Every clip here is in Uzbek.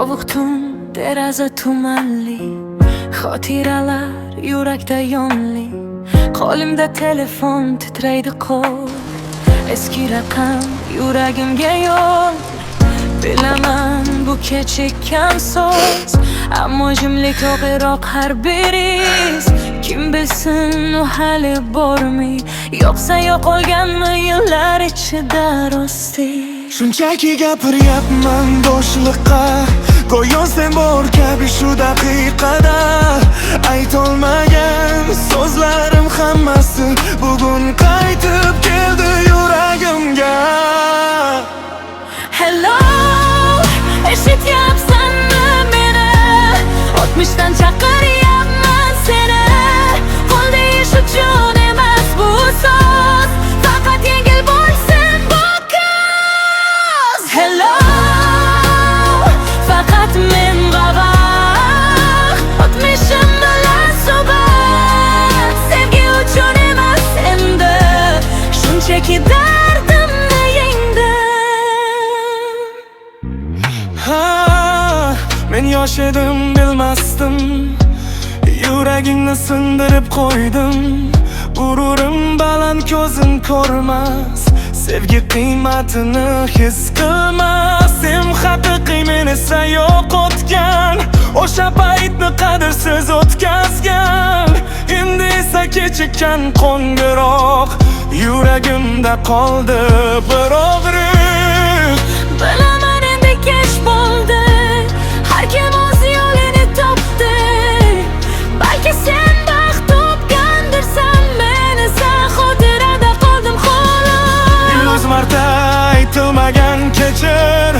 sovuq tun, deraza tumanli, xotiralar yurakda yonli. Qo'limda telefon titraydi qo'l, eski raqam yuragimga yo'l. Bilaman bu kechikkan so'z, ammo jimlik og'irroq har biriz. Kim bilsin u hali bormi, yo'qsa yo'qolganmi yillar ichida rosti. Shunchaki gapiryapman bo'shliqqa, go'yo sen bor kabi shu daqiqada. Aytolmagan so'zlarim hammasi bugun qaytib keldi yuragimga. Hello, eshityapsanmi meni? O'tmishdan chaqiryapman seni. Qo'lda ish uchun emas bu so'z, faqat yengil bo'lsin bu ko'z. Hello, faqat men g'avaq, o'tmishim bilan suhbat. Sevgi uchun emas endi, shunchaki dardimni yengdim. Men yosh edim, bilmasdim, yuragingni sindirib qo'ydim. G'ururim baland, ko'zim ko'rmas, sevgi qiymatini his qilmas. Sen haqiqiy, men esa yo'qotgan, o'sha paytni qadrsiz o'tkazgan. Endi esa kechikkan qo'ng'iroq, yuragimda qoldi bir og'riq. Bilaman endi kech bo'ldi, har kim o'z yo'lini topdi. Balki sen baxt topgandirsan, men esa xotirada qoldim xolos. 100 marta aytilmagan kechir,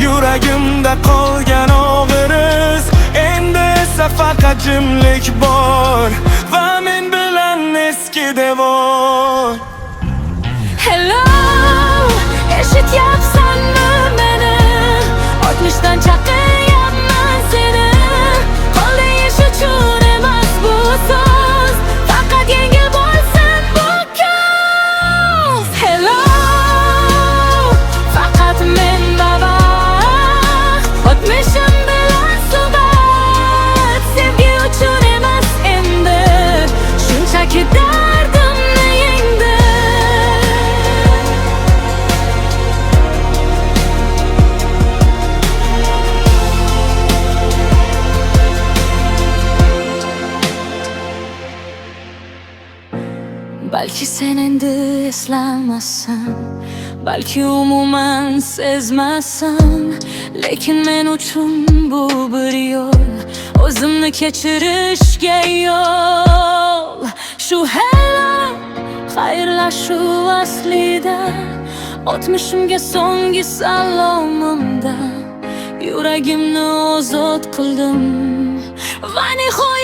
yuragimda qolgan og'ir iz. Endi esa faqat jimlik bor va men bilan eski devor. Hello, eshityapsanmi meni? O'tmishdan chaqiryapman seni. Qo'lda ish uchun emas bu so'z, faqat yengil bo'lsin bu ko'z. Hello, faqat men babax, o'tmishim bilan suhbat. Sevgi uchun emas endi, shunchaki dardimni yengdim. Balki sen endi eslamassan, balki umuman sezmassan, lekin men uchun bu bir yo'l, o'zimni kechirishga yo'l. Shu hello, xayrlashuv aslida, o'tmishimga so'nggi salomimda yuragimni ozod qildim va nihoyat